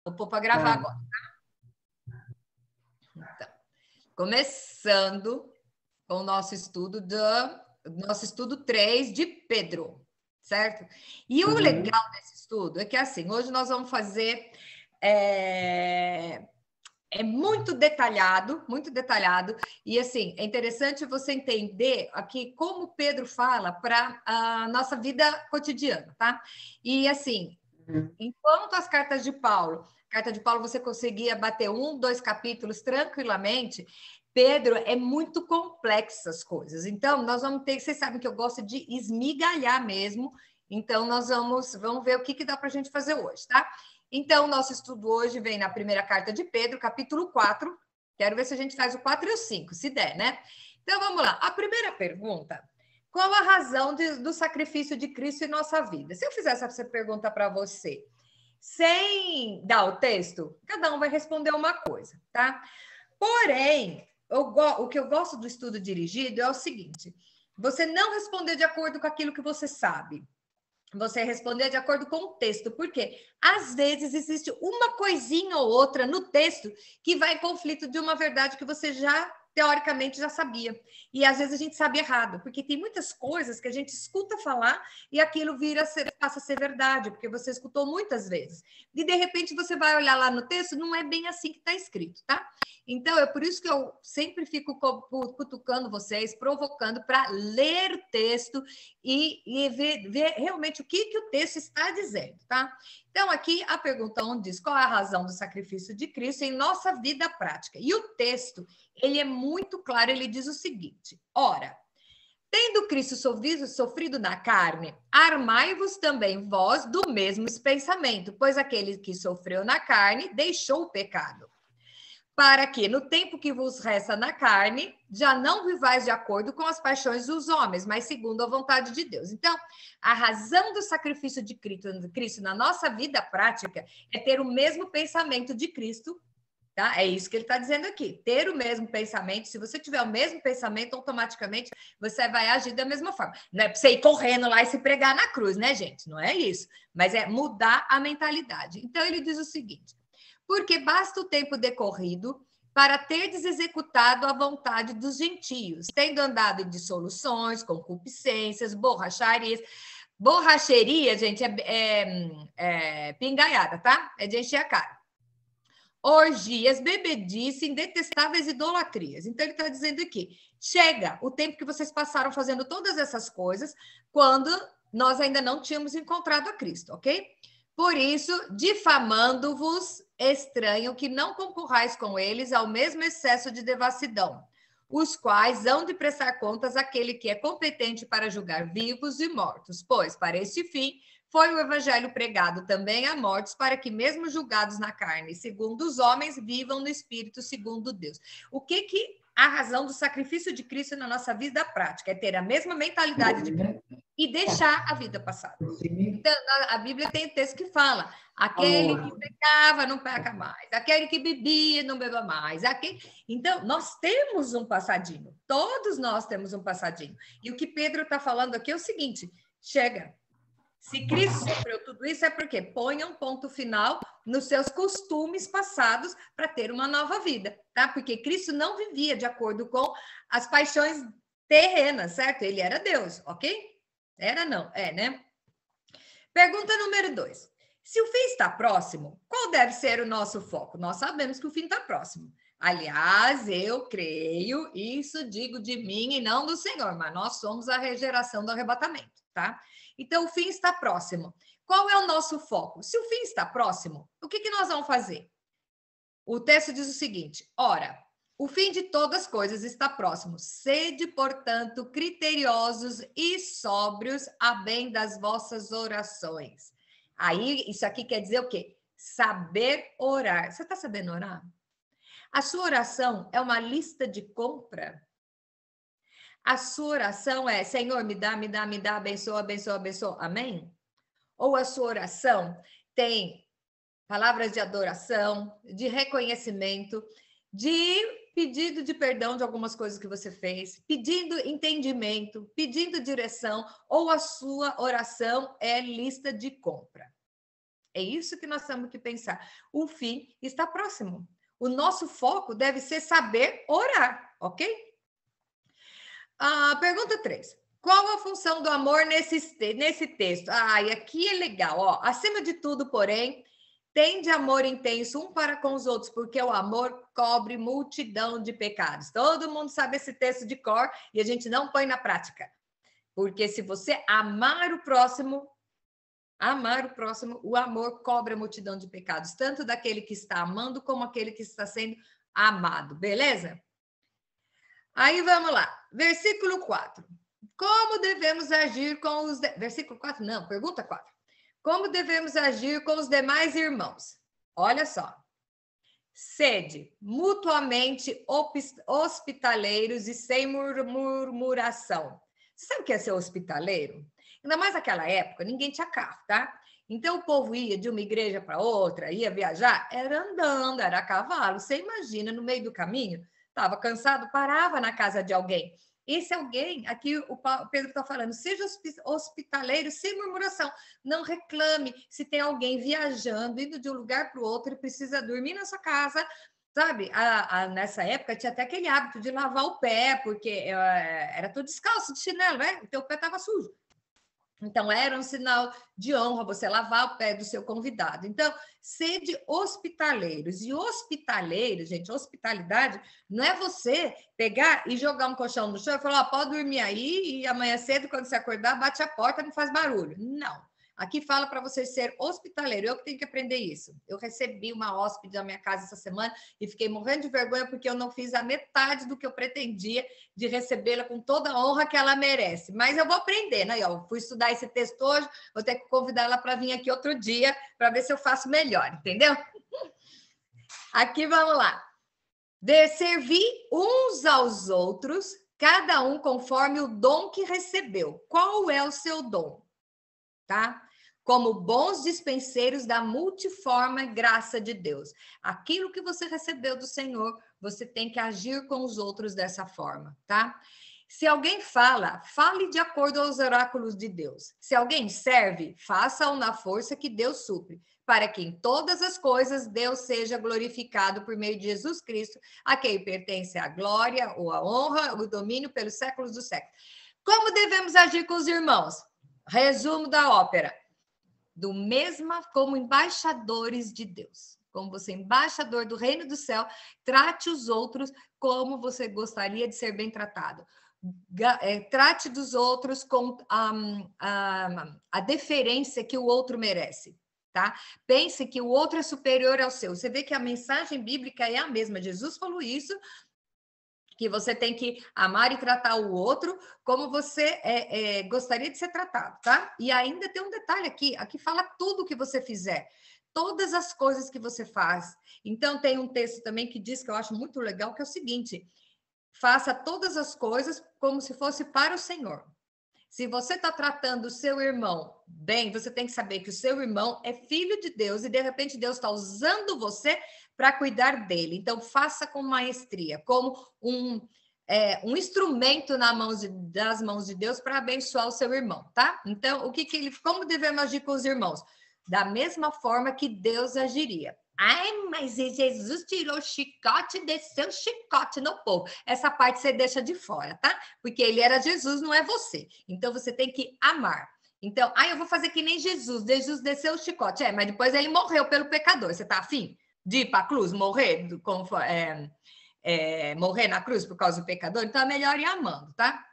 Vou pôr para gravar agora. Então, começando com o nosso estudo 3 de Pedro, certo? E o legal desse estudo é que, assim, hoje nós vamos fazer... É muito detalhado, e assim, é interessante você entender aqui como Pedro fala para a nossa vida cotidiana, tá? E assim, enquanto as carta de Paulo você conseguia bater 1, 2 capítulos tranquilamente, Pedro é muito complexa as coisas. Então, nós vamos ter, vocês sabem que eu gosto de esmigalhar mesmo, então nós vamos ver o que dá para a gente fazer hoje, tá? Então, o nosso estudo hoje vem na primeira carta de Pedro, capítulo 4. Quero ver se a gente faz o 4 e o 5, se der, né? Então, vamos lá. A primeira pergunta: qual a razão do sacrifício de Cristo em nossa vida? Se eu fizesse essa pergunta para você, sem dar o texto, cada um vai responder uma coisa, tá? Porém, o que eu gosto do estudo dirigido é o seguinte: você não responder de acordo com aquilo que você sabe. Você responder de acordo com o texto, porque às vezes existe uma coisinha ou outra no texto que vai em conflito de uma verdade que você já, teoricamente, já sabia. E às vezes a gente sabe errado, porque tem muitas coisas que a gente escuta falar e aquilo passa a ser verdade, porque você escutou muitas vezes. E de repente você vai olhar lá no texto, não é bem assim que está escrito, tá? Então, é por isso que eu sempre fico cutucando vocês, provocando para ler o texto e ver realmente o que o texto está dizendo, tá? Então, aqui a pergunta 1 diz: qual é a razão do sacrifício de Cristo em nossa vida prática? E o texto, ele é muito claro, ele diz o seguinte: ora, tendo Cristo sofrido na carne, armai-vos também vós do mesmo pensamento, pois aquele que sofreu na carne deixou o pecado, para que, no tempo que vos resta na carne, já não vivais de acordo com as paixões dos homens, mas segundo a vontade de Deus. Então, a razão do sacrifício de Cristo na nossa vida prática é ter o mesmo pensamento de Cristo, tá? É isso que ele está dizendo aqui, ter o mesmo pensamento. Se você tiver o mesmo pensamento, automaticamente você vai agir da mesma forma. Não é para você ir correndo lá e se pregar na cruz, né, gente? Não é isso. Mas é mudar a mentalidade. Então, ele diz o seguinte: porque basta o tempo decorrido para terdes executado a vontade dos gentios, tendo andado em dissoluções, concupiscências, borracharias. Borracheria, gente, é pingaiada, tá? É de encher a cara. Orgias, bebedice, indetestáveis idolatrias. Então, ele está dizendo aqui: chega o tempo que vocês passaram fazendo todas essas coisas, quando nós ainda não tínhamos encontrado a Cristo, ok? Por isso, difamando-vos, estranho que não concorrais com eles ao mesmo excesso de devassidão, os quais hão de prestar contas àquele que é competente para julgar vivos e mortos, pois, para este fim, foi o evangelho pregado também a mortos, para que, mesmo julgados na carne, segundo os homens, vivam no espírito, segundo Deus. O que a razão do sacrifício de Cristo na nossa vida prática? É ter a mesma mentalidade de Cristo e deixar a vida passada. Então, a Bíblia tem texto que fala: aquele que pecava não peca mais, aquele que bebia não beba mais. Então, nós temos um passadinho, todos nós temos um passadinho. E o que Pedro está falando aqui é o seguinte: chega. Se Cristo sofreu tudo isso, é porque põe um ponto final nos seus costumes passados para ter uma nova vida, tá? Porque Cristo não vivia de acordo com as paixões terrenas, certo? Ele era Deus, ok? Era não, né? Pergunta número 2. Se o fim está próximo, qual deve ser o nosso foco? Nós sabemos que o fim está próximo. Aliás, eu creio, isso digo de mim e não do Senhor, mas nós somos a geração do arrebatamento, tá? Então, o fim está próximo. Qual é o nosso foco? Se o fim está próximo, o que nós vamos fazer? O texto diz o seguinte: ora, o fim de todas as coisas está próximo. Sede, portanto, criteriosos e sóbrios a bem das vossas orações. Aí, isso aqui quer dizer o quê? Saber orar. Você está sabendo orar? A sua oração é uma lista de compra? A sua oração é: Senhor, me dá, abençoa, abençoa, abençoa. Amém? Ou a sua oração tem palavras de adoração, de reconhecimento, de pedido de perdão de algumas coisas que você fez, pedindo entendimento, pedindo direção, ou a sua oração é lista de compra? É isso que nós temos que pensar. O fim está próximo. O nosso foco deve ser saber orar, ok? Pergunta 3. Qual a função do amor nesse texto? E aqui é legal. Ó. Acima de tudo, porém, tende amor intenso um para com os outros, porque o amor cobre multidão de pecados. Todo mundo sabe esse texto de cor e a gente não põe na prática. Porque se você amar o próximo, o amor cobre a multidão de pecados, tanto daquele que está amando como aquele que está sendo amado, beleza? Aí vamos lá, versículo 4. Como devemos agir com os... Versículo 4, não, pergunta 4. Como devemos agir com os demais irmãos? Olha só. Sede mutuamente hospitaleiros e sem murmuração. Você sabe o que é ser hospitaleiro? Ainda mais naquela época, ninguém tinha carro, tá? Então o povo ia de uma igreja para outra, ia viajar, era andando, era a cavalo. Você imagina, no meio do caminho, estava cansado, parava na casa de alguém. Esse alguém, aqui o Pedro está falando, seja hospitaleiro sem murmuração. Não reclame se tem alguém viajando, indo de um lugar para o outro e precisa dormir na sua casa. Sabe, nessa época tinha até aquele hábito de lavar o pé, porque era tudo descalço, de chinelo, né? O teu pé estava sujo. Então, era um sinal de honra você lavar o pé do seu convidado. Então, sede hospitaleiros. E hospitaleiro, gente, hospitalidade não é você pegar e jogar um colchão no chão e falar, pode dormir aí e amanhã cedo, quando você acordar, bate a porta, não faz barulho. Não. Aqui fala para você ser hospitaleiro. Eu que tenho que aprender isso. Eu recebi uma hóspede na minha casa essa semana e fiquei morrendo de vergonha porque eu não fiz a metade do que eu pretendia de recebê-la com toda a honra que ela merece. Mas eu vou aprender, né? Eu fui estudar esse texto hoje, vou ter que convidar ela para vir aqui outro dia para ver se eu faço melhor, entendeu? Aqui vamos lá. De servir uns aos outros, cada um conforme o dom que recebeu. Qual é o seu dom? Tá? Como bons dispenseiros da multiforme graça de Deus. Aquilo que você recebeu do Senhor, você tem que agir com os outros dessa forma, tá? Se alguém fala, fale de acordo aos oráculos de Deus. Se alguém serve, faça-o na força que Deus supre, para que em todas as coisas Deus seja glorificado por meio de Jesus Cristo, a quem pertence a glória, ou a honra, o domínio pelos séculos dos séculos. Como devemos agir com os irmãos? Resumo da ópera. Do mesmo como embaixadores de Deus. Como você é embaixador do reino do céu, trate os outros como você gostaria de ser bem tratado. Trate dos outros com a deferência que o outro merece. Tá? Pense que o outro é superior ao seu. Você vê que a mensagem bíblica é a mesma. Jesus falou isso, que você tem que amar e tratar o outro como você gostaria de ser tratado, tá? E ainda tem um detalhe aqui fala tudo o que você fizer, todas as coisas que você faz. Então, tem um texto também que diz, que eu acho muito legal, que é o seguinte, faça todas as coisas como se fosse para o Senhor. Se você está tratando o seu irmão bem, você tem que saber que o seu irmão é filho de Deus e, de repente, Deus está usando você para cuidar dele. Então, faça com maestria, como um instrumento das mãos de Deus para abençoar o seu irmão, tá? Então, como devemos agir com os irmãos? Da mesma forma que Deus agiria. Ai, mas Jesus tirou o chicote e desceu o chicote no povo. Essa parte você deixa de fora, tá? Porque ele era Jesus, não é você. Então, você tem que amar. Então, eu vou fazer que nem Jesus. Jesus desceu o chicote. Mas depois ele morreu pelo pecador. Você tá afim de ir para a cruz, morrer? Morrer na cruz por causa do pecador? Então, é melhor ir amando, tá?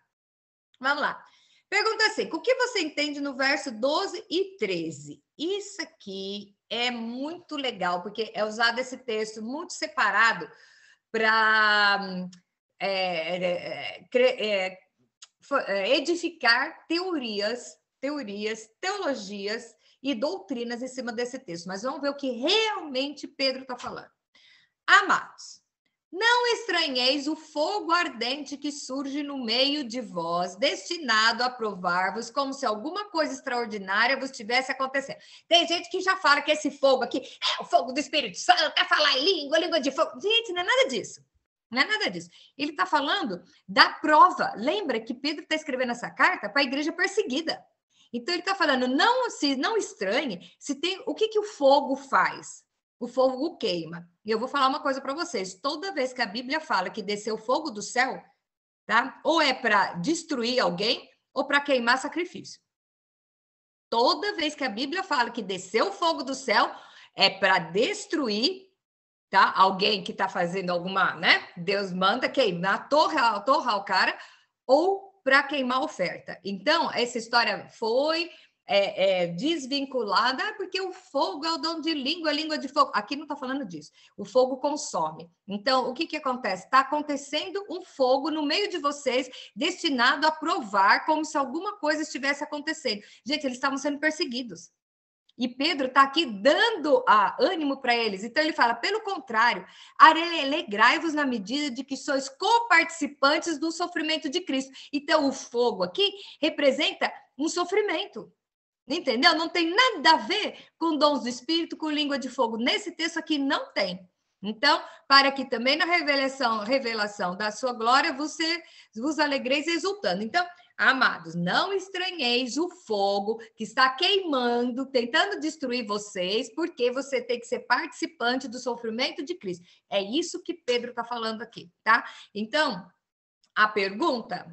Vamos lá. Pergunta 5. O que você entende no verso 12 e 13? Isso aqui é muito legal, porque é usado esse texto muito separado para edificar teologias e doutrinas em cima desse texto. Mas vamos ver o que realmente Pedro está falando. Amados, não estranheis o fogo ardente que surge no meio de vós, destinado a provar-vos como se alguma coisa extraordinária vos tivesse acontecendo. Tem gente que já fala que esse fogo aqui é o fogo do Espírito Santo, quer falar em língua de fogo. Gente, não é nada disso. Não é nada disso. Ele está falando da prova. Lembra que Pedro está escrevendo essa carta para a igreja perseguida. Então, ele está falando, não estranhe, se tem, o que o fogo faz? O fogo queima. E eu vou falar uma coisa para vocês, toda vez que a Bíblia fala que desceu fogo do céu, tá? Ou é para destruir alguém, ou para queimar sacrifício. Toda vez que a Bíblia fala que desceu fogo do céu, é para destruir, tá? Alguém que está fazendo alguma, né? Deus manda queimar, torrar o cara, ou para queimar a oferta. Então, essa história foi desvinculada, porque o fogo é o dom de língua, língua de fogo. Aqui não está falando disso. O fogo consome. Então, o que acontece? Está acontecendo um fogo no meio de vocês, destinado a provar como se alguma coisa estivesse acontecendo. Gente, eles estavam sendo perseguidos. E Pedro está aqui dando ânimo para eles. Então, ele fala, pelo contrário, alegrai-vos na medida de que sois coparticipantes do sofrimento de Cristo. Então, o fogo aqui representa um sofrimento. Entendeu? Não tem nada a ver com dons do Espírito, com língua de fogo. Nesse texto aqui não tem. Então, para que também na revelação da sua glória, você vos alegreis exultando. Então, amados, não estranheis o fogo que está queimando, tentando destruir vocês, porque você tem que ser participante do sofrimento de Cristo. É isso que Pedro está falando aqui, tá? Então, a pergunta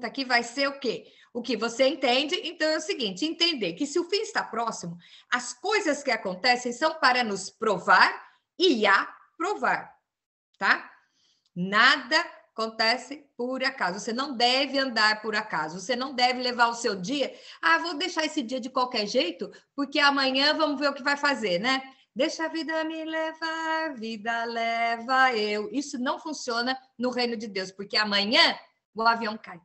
aqui vai ser o quê? O que você entende? Então é o seguinte, entender que se o fim está próximo, as coisas que acontecem são para nos provar e aprovar, tá? Nada acontece por acaso. Você não deve andar por acaso. Você não deve levar o seu dia. Vou deixar esse dia de qualquer jeito, porque amanhã vamos ver o que vai fazer, né? Deixa a vida me levar, vida leva eu. Isso não funciona no reino de Deus, porque amanhã o avião cai.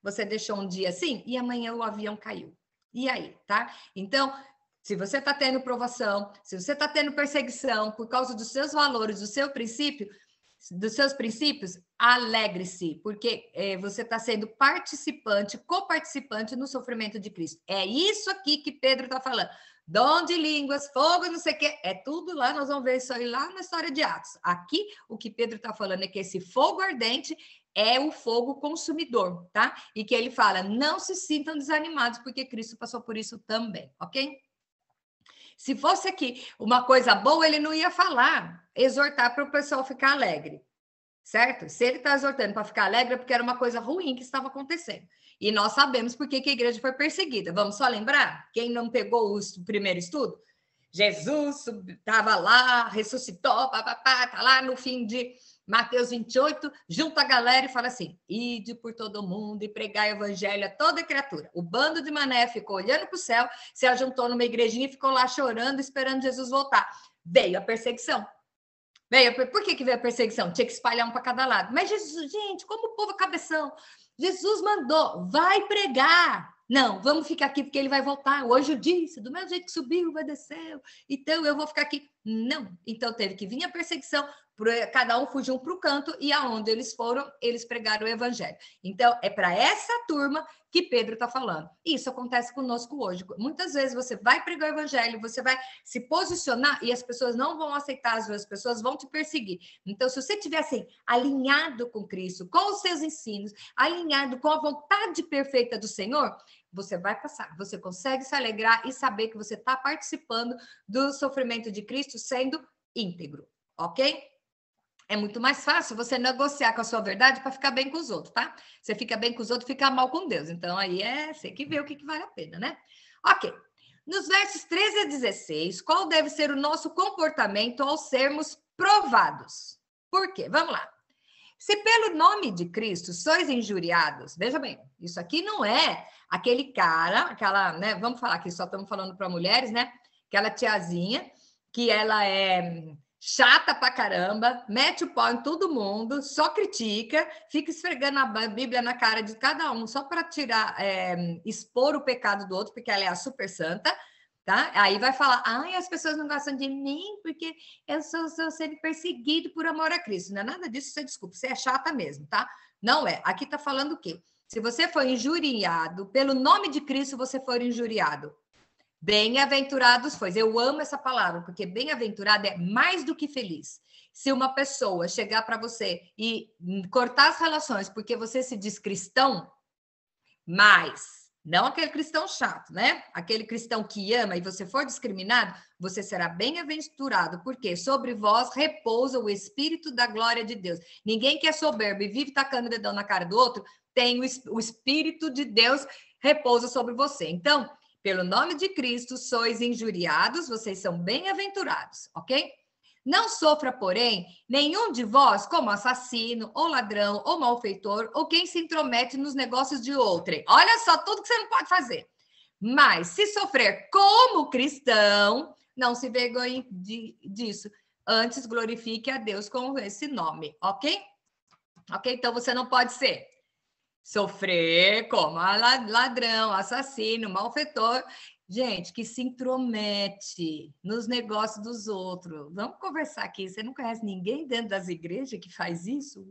Você deixou um dia assim e amanhã o avião caiu. E aí, tá? Então, se você está tendo provação, se você está tendo perseguição por causa dos seus valores, dos seus princípios, alegre-se, porque você está sendo participante, coparticipante no sofrimento de Cristo. É isso aqui que Pedro está falando. Dom de línguas, fogo, não sei o quê, é tudo lá, nós vamos ver isso aí lá na história de Atos. Aqui, o que Pedro está falando é que esse fogo ardente é o fogo consumidor, tá? E que ele fala, não se sintam desanimados, porque Cristo passou por isso também, ok? Se fosse aqui uma coisa boa, ele não ia falar, exortar para o pessoal ficar alegre, certo? Se ele está exortando para ficar alegre, é porque era uma coisa ruim que estava acontecendo. E nós sabemos por que a igreja foi perseguida. Vamos só lembrar? Quem não pegou o primeiro estudo? Jesus estava lá, ressuscitou, está lá no fim de Mateus 28, junta a galera e fala assim, ide por todo mundo e pregai o evangelho a toda criatura. O bando de Mané ficou olhando para o céu, se ajuntou numa igrejinha e ficou lá chorando, esperando Jesus voltar. Veio a perseguição. Por que veio a perseguição? Tinha que espalhar um para cada lado. Mas Jesus, gente, como o povo é cabeção. Jesus mandou, vai pregar. Não, vamos ficar aqui porque ele vai voltar. O anjo disse, do mesmo jeito que subiu, vai descer. Então eu vou ficar aqui. Não. Então teve que vir a perseguição, cada um fugiu para o canto e aonde eles foram, eles pregaram o evangelho. Então é para essa turma que Pedro está falando. Isso acontece conosco hoje. Muitas vezes você vai pregar o evangelho, você vai se posicionar e as pessoas não vão aceitar, as pessoas vão te perseguir. Então, se você estiver assim, alinhado com Cristo, com os seus ensinos, alinhado com a vontade perfeita do Senhor, você vai passar. Você consegue se alegrar e saber que você está participando do sofrimento de Cristo sendo íntegro, ok? É muito mais fácil você negociar com a sua verdade para ficar bem com os outros, tá? Você fica bem com os outros, fica mal com Deus. Então, aí você que vê o que vale a pena, né? Ok. Nos versos 13 a 16, qual deve ser o nosso comportamento ao sermos provados? Por quê? Vamos lá. Se pelo nome de Cristo sois injuriados, veja bem, isso aqui não é aquele cara, aquela, né? Vamos falar que só estamos falando para mulheres, né? Aquela tiazinha que ela é chata pra caramba, mete o pau em todo mundo, só critica, fica esfregando a Bíblia na cara de cada um, só para expor o pecado do outro, porque ela é a super santa, tá? Aí vai falar, as pessoas não gostam de mim porque eu sou sendo perseguido por amor a Cristo. Não é nada disso, você desculpa, você é chata mesmo, tá? Não é. Aqui tá falando o quê? Se você foi injuriado, pelo nome de Cristo você for injuriado. Bem-aventurados foi. Eu amo essa palavra, porque bem-aventurado é mais do que feliz. Se uma pessoa chegar para você e cortar as relações porque você se diz cristão, mas Não aquele cristão chato, né? Aquele cristão que ama e você for discriminado, você será bem-aventurado, porque sobre vós repousa o Espírito da glória de Deus. Ninguém que é soberbo e vive tacando o dedão na cara do outro, tem o Espírito de Deus repousa sobre você. Então, pelo nome de Cristo, sois injuriados, vocês são bem-aventurados, ok? Não sofra, porém, nenhum de vós como assassino, ou ladrão, ou malfeitor, ou quem se intromete nos negócios de outrem. Olha só tudo que você não pode fazer. Mas, se sofrer como cristão, não se vergonhe disso. Antes, glorifique a Deus com esse nome, ok? Ok? Então, você não pode sofrer como ladrão, assassino, malfeitor. Gente, que se intromete nos negócios dos outros. Vamos conversar aqui. Você não conhece ninguém dentro das igrejas que faz isso?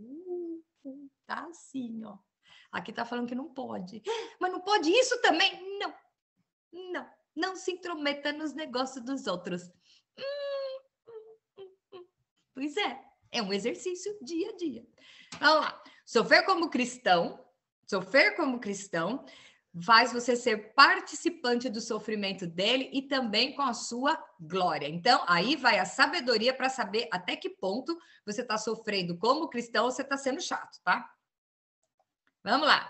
Tá assim, ó. Aqui tá falando que não pode. Mas não pode isso também? Não. Não. Não se intrometa nos negócios dos outros. Pois é. É um exercício dia a dia. Vamos lá. Sofrer como cristão faz você ser participante do sofrimento dele e também com a sua glória. Então, aí vai a sabedoria para saber até que ponto você está sofrendo como cristão ou você está sendo chato, tá? Vamos lá.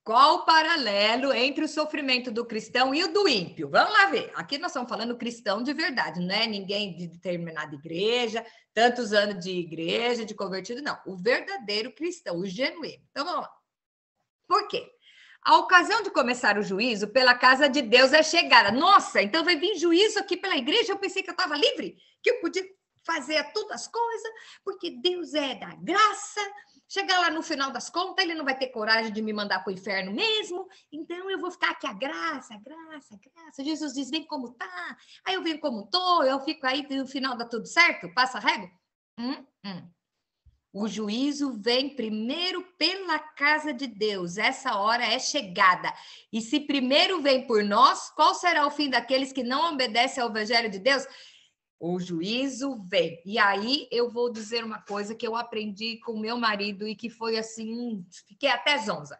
Qual o paralelo entre o sofrimento do cristão e o do ímpio? Vamos lá ver. Aqui nós estamos falando cristão de verdade, não é ninguém de determinada igreja, tantos anos de igreja, de convertido, não. O verdadeiro cristão, o genuíno. Então, vamos lá. Por quê? A ocasião de começar o juízo pela casa de Deus é chegada. Nossa, então vai vir juízo aqui pela igreja? Eu pensei que eu estava livre, que eu podia fazer todas as coisas, porque Deus é da graça. Chegar lá no final das contas, ele não vai ter coragem de me mandar para o inferno mesmo. Então eu vou ficar aqui, a graça, graça, graça. Jesus diz, vem como tá. Aí eu venho como tô, eu fico aí, no final dá tudo certo? Passa a régua? O juízo vem primeiro pela casa de Deus. Essa hora é chegada. E se primeiro vem por nós, qual será o fim daqueles que não obedecem ao evangelho de Deus? O juízo vem. E aí eu vou dizer uma coisa que eu aprendi com meu marido e que foi assim, fiquei até zonza.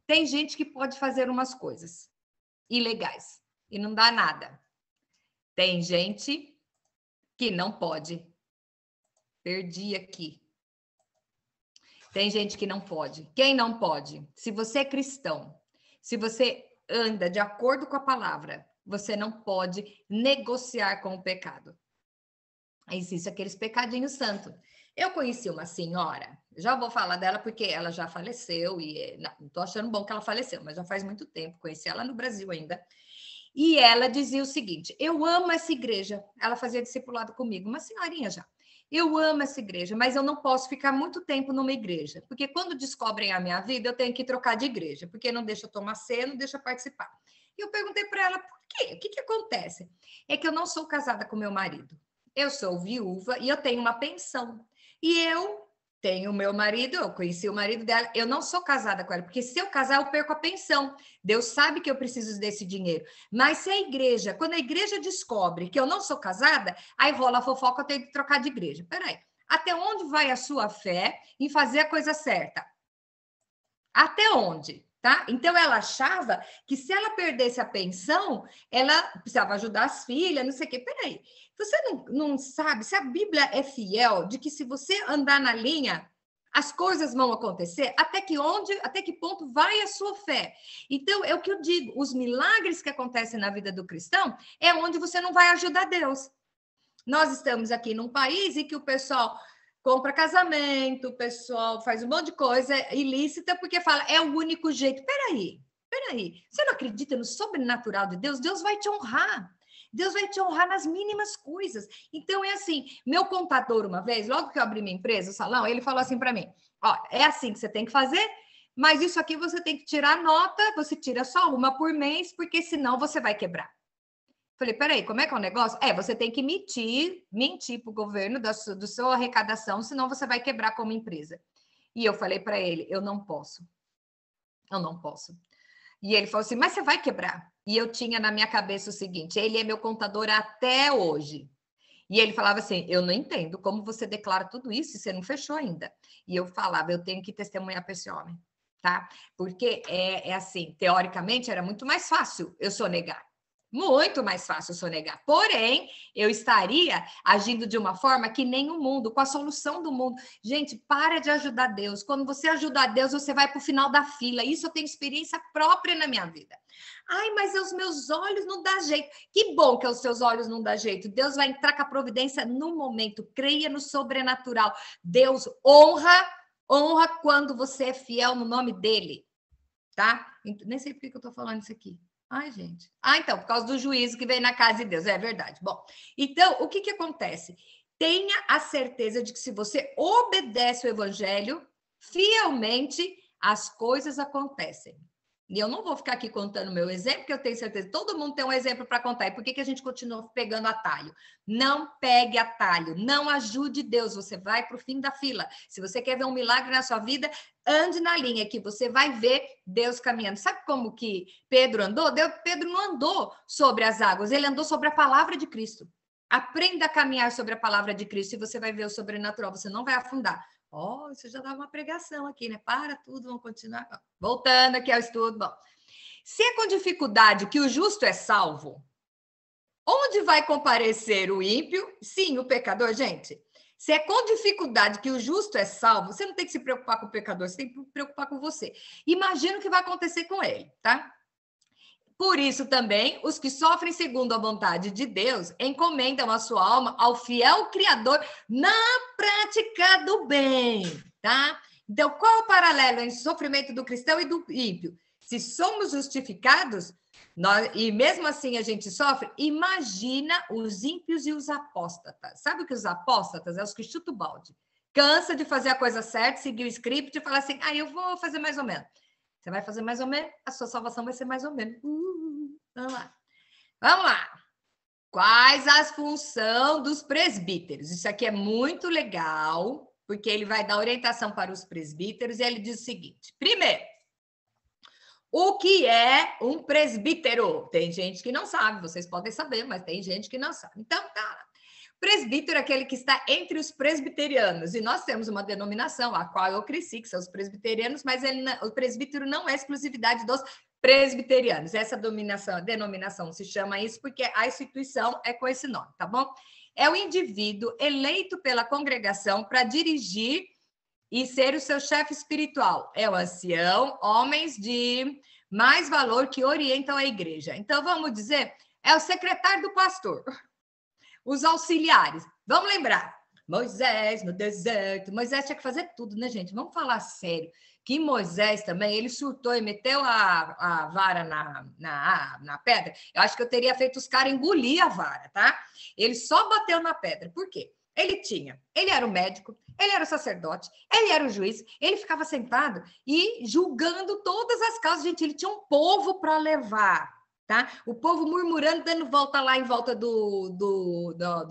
Tem gente que pode fazer umas coisas ilegais e não dá nada. Tem gente que não pode. Perdi aqui. Tem gente que não pode. Quem não pode? Se você é cristão, se você anda de acordo com a palavra, você não pode negociar com o pecado. Existe aqueles pecadinhos santos. Eu conheci uma senhora, já vou falar dela porque ela já faleceu e não estou achando bom que ela faleceu, mas já faz muito tempo, conheci ela no Brasil ainda. E ela dizia o seguinte: eu amo essa igreja. Ela fazia discipulado comigo, uma senhorinha já. Eu amo essa igreja, mas eu não posso ficar muito tempo numa igreja, porque quando descobrem a minha vida, eu tenho que trocar de igreja, porque não deixa eu tomar ceia, não deixa eu participar. E eu perguntei para ela, por quê? O que acontece? É que eu não sou casada com meu marido. Eu sou viúva e eu tenho uma pensão. E eu tenho o meu marido, eu conheci o marido dela, eu não sou casada com ela, porque se eu casar, eu perco a pensão. Deus sabe que eu preciso desse dinheiro. Mas se a igreja, quando a igreja descobre que eu não sou casada, aí rola a fofoca, eu tenho que trocar de igreja. Peraí, até onde vai a sua fé em fazer a coisa certa? Até onde? Tá? Então, ela achava que se ela perdesse a pensão, ela precisava ajudar as filhas, não sei o quê. Peraí, você não sabe se a Bíblia é fiel de que se você andar na linha, as coisas vão acontecer? Até que ponto vai a sua fé? Então, é o que eu digo, os milagres que acontecem na vida do cristão é onde você não vai ajudar Deus. Nós estamos aqui num país em que o pessoal compra casamento, o pessoal faz um monte de coisa ilícita porque fala, é o único jeito. Peraí, você não acredita no sobrenatural de Deus? Deus vai te honrar. Deus vai te honrar nas mínimas coisas. Então, é assim, meu contador uma vez, logo que eu abri minha empresa, o salão, ele falou assim para mim, ó, é assim que você tem que fazer, mas isso aqui você tem que tirar nota, você tira só uma por mês, porque senão você vai quebrar. Falei, peraí, como é que é o negócio? Você tem que mentir para o governo da sua arrecadação, senão você vai quebrar como empresa. E eu falei para ele, eu não posso. E ele falou assim, mas você vai quebrar. E eu tinha na minha cabeça o seguinte, ele é meu contador até hoje. E ele falava assim, eu não entendo como você declara tudo isso e você não fechou ainda. E eu falava, eu tenho que testemunhar para esse homem. tá? Porque é assim, teoricamente era muito mais fácil eu sonegar. Muito mais fácil sonegar. Porém, eu estaria agindo de uma forma que nem o mundo, com a solução do mundo. Gente, para de ajudar Deus. Quando você ajuda a Deus, você vai para o final da fila. Isso eu tenho experiência própria na minha vida. Ai, mas os meus olhos não dá jeito. Que bom que os seus olhos não dá jeito. Deus vai entrar com a providência no momento. Creia no sobrenatural. Deus honra quando você é fiel no nome dele, tá? Nem sei por que eu tô falando isso aqui. Ai, gente. Então, por causa do juízo que veio na casa de Deus. É verdade. Bom, então, o que acontece? Tenha a certeza de que se você obedece o evangelho fielmente, as coisas acontecem. E eu não vou ficar aqui contando meu exemplo, porque eu tenho certeza que todo mundo tem um exemplo para contar. E por que a gente continua pegando atalho? Não pegue atalho, não ajude Deus, você vai para o fim da fila. Se você quer ver um milagre na sua vida, ande na linha que você vai ver Deus caminhando. Sabe como que Pedro andou? Pedro não andou sobre as águas, ele andou sobre a palavra de Cristo. Aprenda a caminhar sobre a palavra de Cristo e você vai ver o sobrenatural, você não vai afundar. Isso já dá uma pregação aqui, né? Para tudo, vamos continuar. Voltando aqui ao estudo. Bom, se é com dificuldade que o justo é salvo, onde vai comparecer o ímpio? Sim, o pecador, gente. Se é com dificuldade que o justo é salvo, você não tem que se preocupar com o pecador, você tem que se preocupar com você. Imagina o que vai acontecer com ele, tá? Por isso também, os que sofrem segundo a vontade de Deus encomendam a sua alma ao fiel Criador na prática do bem, tá? Então, qual é o paralelo entre o sofrimento do cristão e do ímpio? Se somos justificados, e mesmo assim a gente sofre, imagina os ímpios e os apóstatas. Sabe o que os apóstatas? É os que chutam o balde. Cansa de fazer a coisa certa, seguir o script e falar assim, eu vou fazer mais ou menos. Você vai fazer mais ou menos, a sua salvação vai ser mais ou menos. Vamos lá. Vamos lá. Quais as funções dos presbíteros? Isso aqui é muito legal, porque ele vai dar orientação para os presbíteros e ele diz o seguinte: primeiro, o que é um presbítero? Tem gente que não sabe, vocês podem saber, mas tem gente que não sabe. Então, tá. Presbítero é aquele que está entre os presbiterianos, e nós temos uma denominação, a qual eu cresci, que são os presbiterianos, mas o presbítero não é exclusividade dos presbiterianos. Essa denominação se chama isso porque a instituição é com esse nome, tá bom? É o indivíduo eleito pela congregação para dirigir e ser o seu chefe espiritual. É o ancião, homens de mais valor que orientam a igreja. Então, vamos dizer, é o secretário do pastor. Os auxiliares. Vamos lembrar. Moisés no deserto. Moisés tinha que fazer tudo, né, gente? Vamos falar sério. Que Moisés também, ele surtou e meteu a vara na pedra. Eu acho que eu teria feito os caras engolir a vara, tá? Ele só bateu na pedra. Por quê? Ele era o médico, ele era o sacerdote, ele era o juiz, ele ficava sentado e julgando todas as causas. Gente, ele tinha um povo para levar. Tá? O povo murmurando, dando volta lá em volta do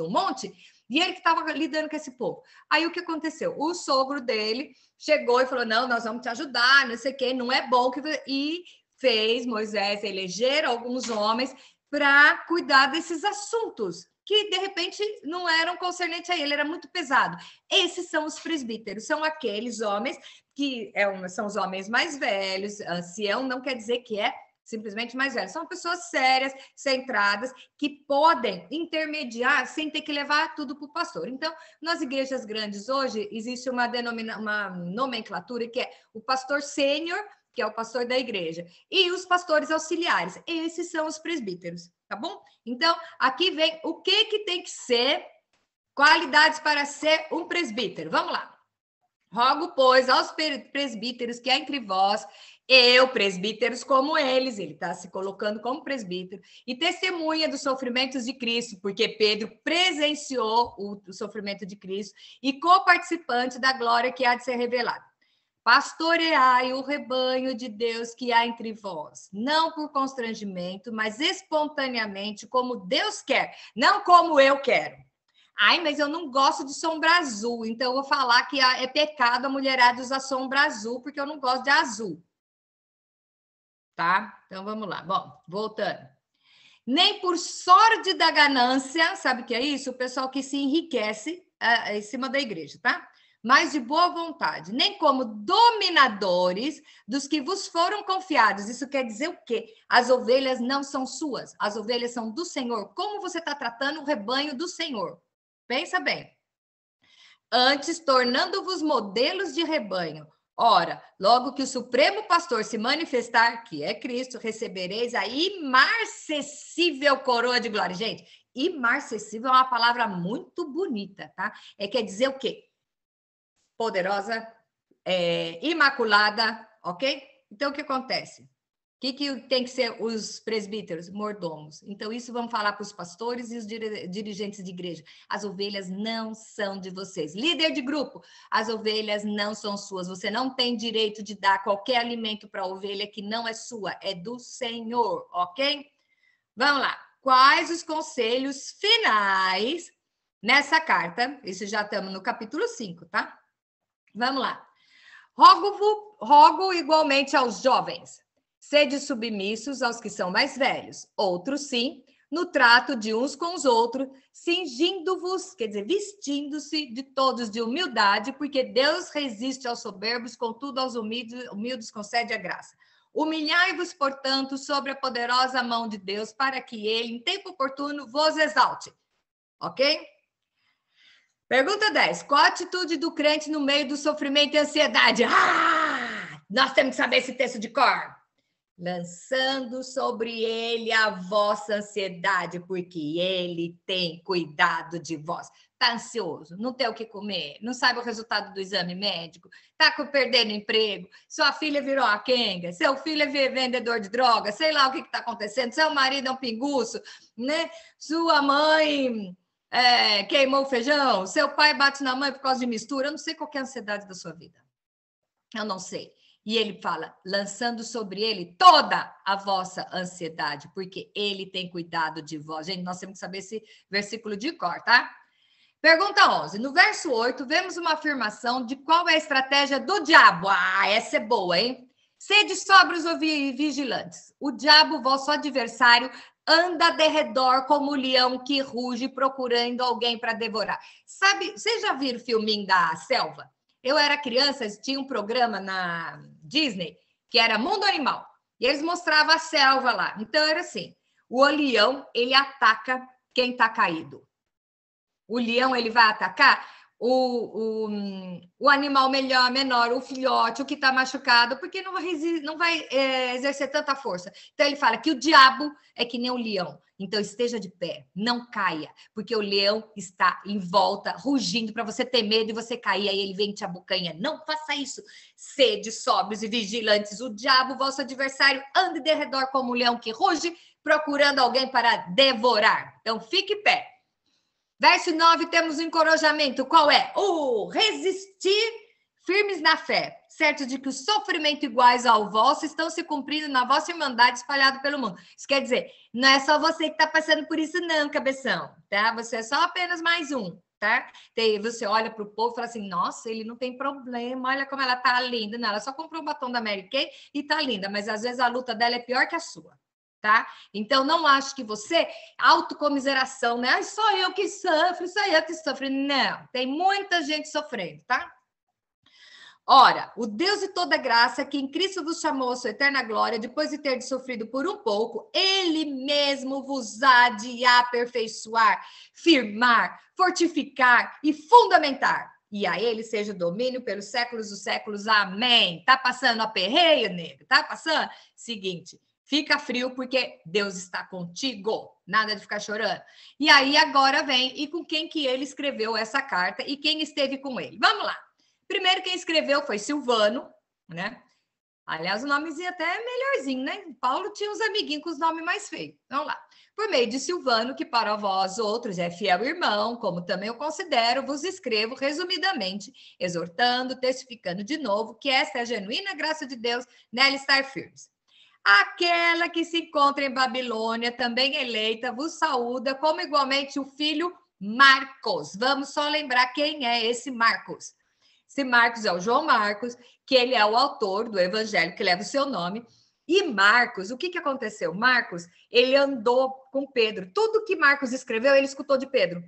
monte, e ele que estava lidando com esse povo. Aí o que aconteceu? O sogro dele chegou e falou: não, nós vamos te ajudar, não sei o quê, não é bom que. E fez Moisés eleger alguns homens para cuidar desses assuntos que de repente não eram concernentes a ele, era muito pesado. Esses são os presbíteros, são aqueles homens que são os homens mais velhos. Ancião não quer dizer que é simplesmente mais velhos. São pessoas sérias, centradas, que podem intermediar sem ter que levar tudo para o pastor. Então, nas igrejas grandes hoje, existe uma nomenclatura que é o pastor sênior, que é o pastor da igreja, e os pastores auxiliares. Esses são os presbíteros, tá bom? Então, aqui vem o que tem que ser qualidades para ser um presbítero. Vamos lá. Rogo, pois, aos presbíteros que há entre vós, presbíteros como eles, ele está se colocando como presbítero, e testemunha dos sofrimentos de Cristo, porque Pedro presenciou o sofrimento de Cristo e coparticipante da glória que há de ser revelada. Pastoreai o rebanho de Deus que há entre vós, não por constrangimento, mas espontaneamente, como Deus quer, não como eu quero. Mas eu não gosto de sombra azul, então eu vou falar que é pecado a mulherada usar sombra azul, porque eu não gosto de azul. Tá? Então vamos lá. Bom, voltando. Nem por sorte da ganância, sabe o que é isso? O pessoal que se enriquece em cima da igreja, tá? mas de boa vontade, nem como dominadores dos que vos foram confiados. Isso quer dizer o quê? As ovelhas não são suas, as ovelhas são do Senhor. Como você está tratando o rebanho do Senhor? Pensa bem. Antes, tornando-vos modelos de rebanho. Ora, logo que o Supremo Pastor se manifestar, que é Cristo, recebereis a imarcessível coroa de glória. Gente, imarcessível é uma palavra muito bonita, tá? Quer dizer o quê? Poderosa, imaculada, ok? Então, o que acontece? O que tem que ser os presbíteros? Mordomos. Então, isso vamos falar para os pastores e os dirigentes de igreja. As ovelhas não são de vocês. Líder de grupo, as ovelhas não são suas. Você não tem direito de dar qualquer alimento para a ovelha que não é sua, é do Senhor, ok? Vamos lá. Quais os conselhos finais nessa carta? Isso já estamos no capítulo 5, tá? Vamos lá. Rogo igualmente aos jovens. Sede submissos aos que são mais velhos, outros sim, no trato de uns com os outros, cingindo-vos, quer dizer, vestindo-se de todos de humildade, porque Deus resiste aos soberbos, contudo aos humildes concede a graça. Humilhai-vos, portanto, sobre a poderosa mão de Deus, para que ele, em tempo oportuno, vos exalte. Ok? Pergunta 10. Qual a atitude do crente no meio do sofrimento e ansiedade? Nós temos que saber esse texto de cor. Lançando sobre ele a vossa ansiedade, porque ele tem cuidado de vós. Está ansioso, não tem o que comer, não sabe o resultado do exame médico, está perdendo emprego, sua filha virou uma quenga, seu filho é vendedor de droga, sei lá o que está acontecendo, seu marido é um pinguço, né? Sua mãe queimou o feijão, seu pai bate na mãe por causa de mistura, eu não sei qual é a ansiedade da sua vida. Eu não sei. E ele fala, lançando sobre ele toda a vossa ansiedade, porque ele tem cuidado de vós. Gente, nós temos que saber esse versículo de cor, tá? Pergunta 11. No verso 8, vemos uma afirmação de qual é a estratégia do diabo. Essa é boa, hein? Sede sóbrios ou vigilantes. O diabo, vosso adversário, anda de redor como o leão que ruge procurando alguém para devorar. Sabe, vocês já viram o filminho da Selva? Eu era criança, tinha um programa na Disney que era Mundo Animal. E eles mostravam a selva lá. Então, era assim, o leão, ele ataca quem está caído. O leão, ele vai atacar o animal menor, o filhote, o que está machucado, porque não vai exercer tanta força. Então, ele fala que o diabo é que nem o leão. Então, esteja de pé, não caia, porque o leão está em volta, rugindo para você ter medo e você cair, aí ele vem e te abocanha. Não faça isso. Sede sóbrios e vigilantes. O diabo, vosso adversário, ande de redor como um leão que ruge, procurando alguém para devorar. Então, fique pé. Verso 9, temos um encorajamento. Qual é? Resistir firmes na fé, certo de que os sofrimentos iguais ao vosso estão se cumprindo na vossa irmandade espalhada pelo mundo. Isso quer dizer, não é só você que está passando por isso não, cabeção, tá? Você é só apenas mais um, tá? Você olha para o povo e fala assim, nossa, ele não tem problema, olha como ela tá linda. Não, ela só comprou um batom da Mary Kay e tá linda, mas às vezes a luta dela é pior que a sua. Tá? Então, não acho que você, autocomiseração, né? Só eu que sofro, só eu que sofro. Não, tem muita gente sofrendo, tá? Ora, o Deus de toda graça, que em Cristo vos chamou a sua eterna glória, depois de ter sofrido por um pouco, ele mesmo vos há de aperfeiçoar, firmar, fortificar e fundamentar. E a ele seja o domínio pelos séculos dos séculos. Amém. Tá passando aperreio, nego? Tá passando? Seguinte. Fica frio porque Deus está contigo. Nada de ficar chorando. E aí agora vem, e com quem que ele escreveu essa carta e quem esteve com ele. Vamos lá. Primeiro quem escreveu foi Silvano, né? Aliás, o nomezinho até é melhorzinho, né? Paulo tinha uns amiguinhos com os nomes mais feios. Vamos lá. Por meio de Silvano, que para vós outros é fiel irmão, como também eu considero, vos escrevo resumidamente, exortando, testificando de novo que esta é a genuína graça de Deus, nela estar firmes. Aquela que se encontra em Babilônia, também eleita, vos saúda, como igualmente o filho Marcos. Vamos só lembrar quem é esse Marcos. Esse Marcos é o João Marcos, que ele é o autor do evangelho que leva o seu nome. E Marcos, o que aconteceu? Marcos, ele andou com Pedro. Tudo que Marcos escreveu, ele escutou de Pedro.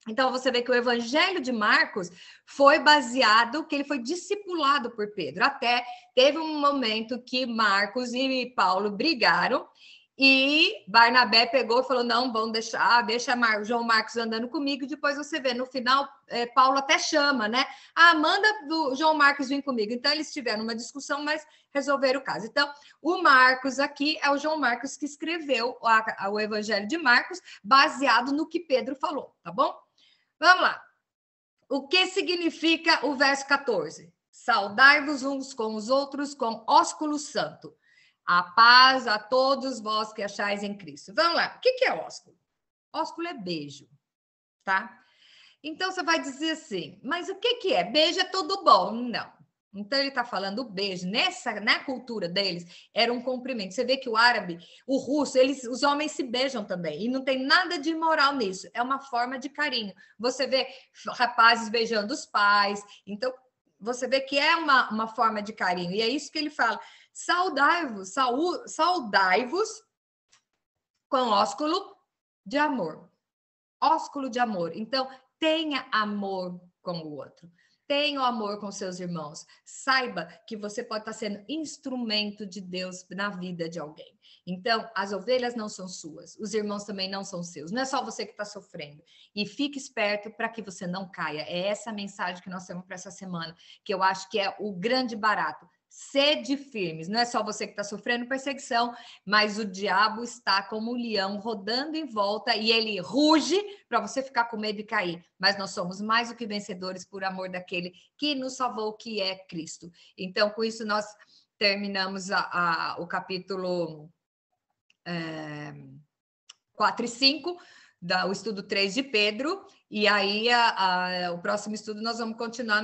Então, você vê que o Evangelho de Marcos foi baseado, que ele foi discipulado por Pedro. Até teve um momento que Marcos e Paulo brigaram e Barnabé pegou e falou: não, vamos deixa João Marcos andando comigo. E depois você vê, no final, Paulo até chama, né? Ah, manda o João Marcos vir comigo. Então, eles tiveram uma discussão, mas resolveram o caso. Então, o Marcos aqui é o João Marcos que escreveu o Evangelho de Marcos, baseado no que Pedro falou, tá bom? Vamos lá. O que significa o verso 14? Saudai-vos uns com os outros com ósculo santo. A paz a todos vós que achais em Cristo. Vamos lá. O que é ósculo? Ósculo é beijo, tá? Então você vai dizer assim, mas o que é? Beijo é tudo bom. Não. Então ele está falando beijo. Na cultura deles, era um cumprimento. Você vê que o árabe, o russo, os homens se beijam também. E não tem nada de imoral nisso. É uma forma de carinho. Você vê rapazes beijando os pais. Então, você vê que é uma forma de carinho. E é isso que ele fala. Saudai-vos com ósculo de amor. Ósculo de amor. Então, tenha amor com o outro. Tenha o amor com seus irmãos. Saiba que você pode estar sendo instrumento de Deus na vida de alguém. Então, as ovelhas não são suas. Os irmãos também não são seus. Não é só você que está sofrendo. E fique esperto para que você não caia. É essa a mensagem que nós temos para essa semana, que eu acho que é o grande barato. Sede firmes. Não é só você que está sofrendo perseguição, mas o diabo está como um leão rodando em volta e ele ruge para você ficar com medo de cair. Mas nós somos mais do que vencedores por amor daquele que nos salvou, que é Cristo. Então, com isso, nós terminamos o capítulo 4 e 5, o estudo 3 de Pedro, e aí o próximo estudo nós vamos continuar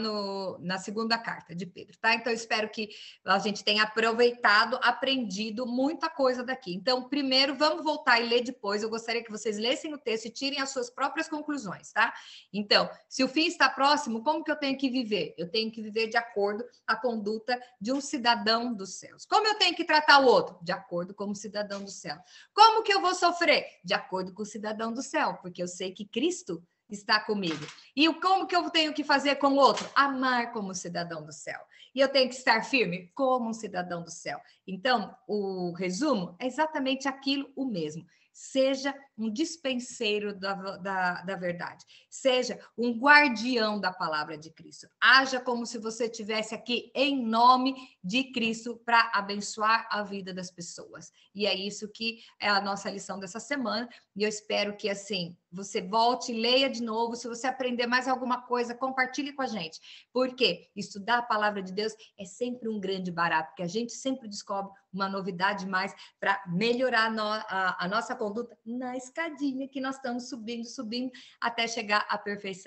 na segunda carta de Pedro, tá? Então, eu espero que a gente tenha aproveitado, aprendido muita coisa daqui. Então, primeiro, vamos voltar e ler depois. Eu gostaria que vocês lessem o texto e tirem as suas próprias conclusões, tá? Então, se o fim está próximo, como que eu tenho que viver? Eu tenho que viver de acordo com a conduta de um cidadão dos céus. Como eu tenho que tratar o outro? De acordo com o cidadão do céu. Como que eu vou sofrer? De acordo com o cidadão do céu, porque eu sei que Cristo está comigo. E como que eu tenho que fazer com o outro? Amar como cidadão do céu. E eu tenho que estar firme como um cidadão do céu. Então, o resumo é exatamente aquilo o mesmo. Seja um dispenseiro da verdade. Seja um guardião da palavra de Cristo. Haja como se você estivesse aqui em nome de Cristo para abençoar a vida das pessoas. E é isso que é a nossa lição dessa semana. E eu espero que, assim, você volte, leia de novo. Se você aprender mais alguma coisa, compartilhe com a gente. Porque estudar a palavra de Deus é sempre um grande barato, porque a gente sempre descobre uma novidade mais para melhorar a nossa conduta na escadinha que nós estamos subindo até chegar à perfeição.